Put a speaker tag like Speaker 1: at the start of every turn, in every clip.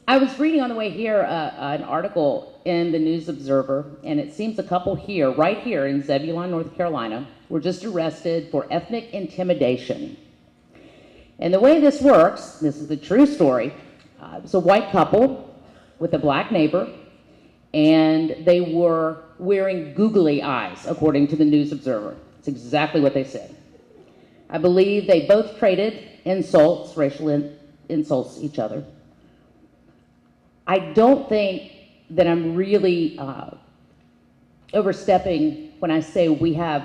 Speaker 1: I was reading on the way here an article in the News Observer, and it seems a couple here, right here in Zebulon, North Carolina, were just arrested for ethnic intimidation. And the way this works, this is the true story, it was a white couple with a black neighbor, and they were wearing googly eyes, according to the News Observer. It's exactly what they said. I believe they both traded insults, racial insults to each other. I don't think that I'm really overstepping when I say we have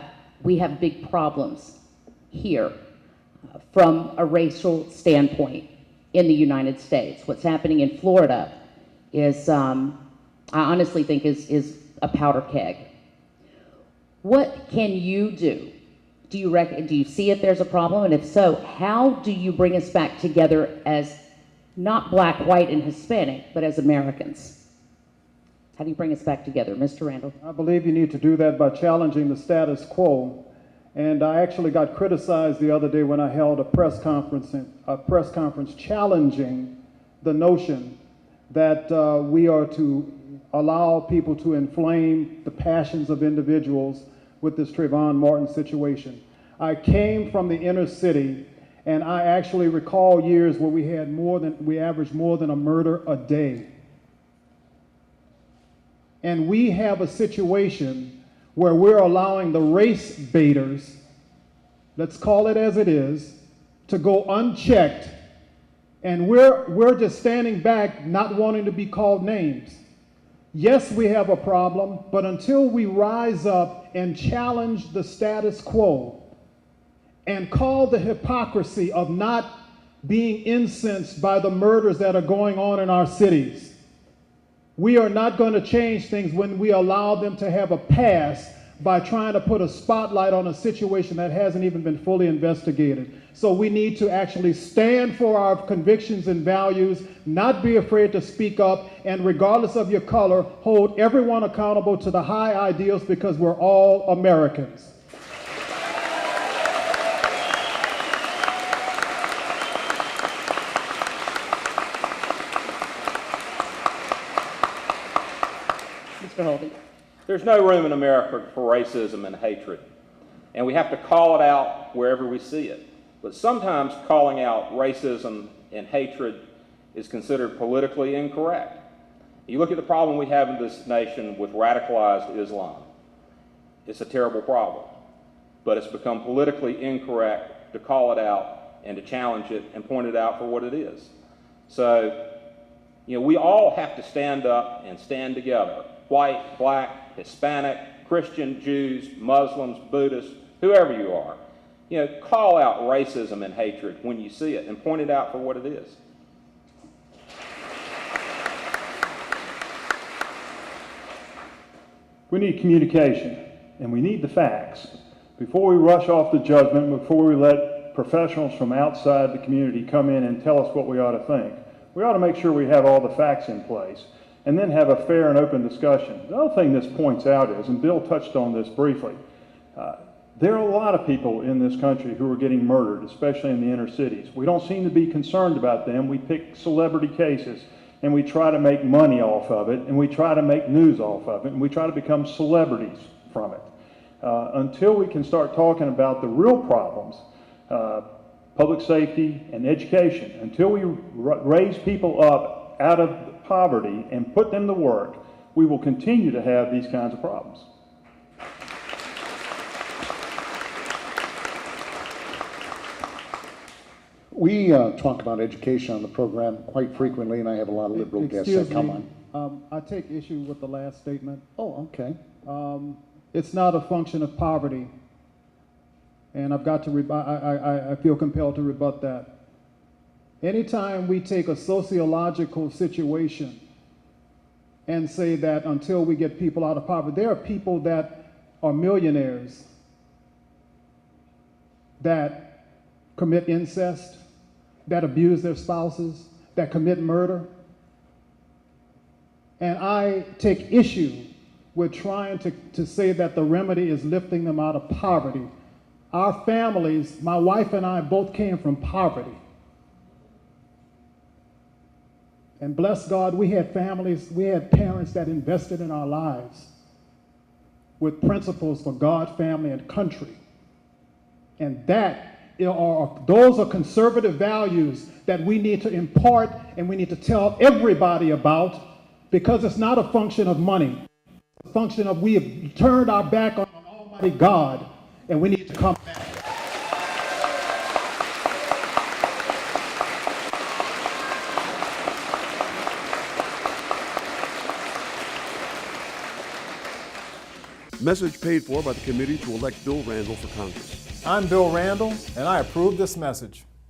Speaker 1: big problems here from a racial standpoint in the United States. What's happening in Florida is, I honestly think, is a powder keg. What can you do? Do you see if there's a problem? And if so, how do you bring us back together as not black, white, and Hispanic, but as Americans? How do you bring us back together? Mr. Randall?
Speaker 2: I believe you need to do that by challenging the status quo. And I actually got criticized the other day when I held a press conference challenging the notion that we are to allow people to inflame the passions of individuals with this Trayvon Martin situation. I came from the inner city, and I actually recall years where we averaged more than a murder a day. And we have a situation where we're allowing the race baiters, let's call it as it is, to go unchecked, and we're just standing back not wanting to be called names. Yes, we have a problem, but until we rise up and challenge the status quo and call the hypocrisy of not being incensed by the murders that are going on in our cities, we are not going to change things when we allow them to have a pass by trying to put a spotlight on a situation that hasn't even been fully investigated. So we need to actually stand for our convictions and values, not be afraid to speak up, and regardless of your color, hold everyone accountable to the high ideals, because we're all Americans.
Speaker 1: Mr. Holden?
Speaker 3: There's no room in America for racism and hatred, and we have to call it out wherever we see it. But sometimes calling out racism and hatred is considered politically incorrect. You look at the problem we have in this nation with radicalized Islam. It's a terrible problem, but it's become politically incorrect to call it out and to challenge it and point it out for what it is. So, we all have to stand up and stand together. White, black, Hispanic, Christian, Jews, Muslims, Buddhists, whoever you are. Call out racism and hatred when you see it and point it out for what it is.
Speaker 4: We need communication, and we need the facts. Before we rush off the judgment, before we let professionals from outside the community come in and tell us what we ought to think, we ought to make sure we have all the facts in place, and then have a fair and open discussion. The other thing this points out is, and Bill touched on this briefly, there are a lot of people in this country who are getting murdered, especially in the inner cities. We don't seem to be concerned about them. We pick celebrity cases, and we try to make money off of it, and we try to make news off of it, and we try to become celebrities from it. Until we can start talking about the real problems, public safety and education, until we raise people up out of poverty and put them to work, we will continue to have these kinds of problems.
Speaker 5: We talk about education on the program quite frequently, and I have a lot of liberal guests that come on.
Speaker 2: I take issue with the last statement.
Speaker 5: Oh, okay.
Speaker 2: It's not a function of poverty, and I've got to I feel compelled to rebut that. Anytime we take a sociological situation and say that until we get people out of poverty, there are people that are millionaires that commit incest, that abuse their spouses, that commit murder. And I take issue with trying to say that the remedy is lifting them out of poverty. Our families, my wife and I both came from poverty. And bless God, we had families, we had parents that invested in our lives with principles for God, family, and country. And those are conservative values that we need to impart and we need to tell everybody about, because it's not a function of money. It's a function of we have turned our back on Almighty God, and we need to come back.
Speaker 6: Message paid for by the committee to elect Bill Randall for Congress.
Speaker 7: I'm Bill Randall, and I approve this message.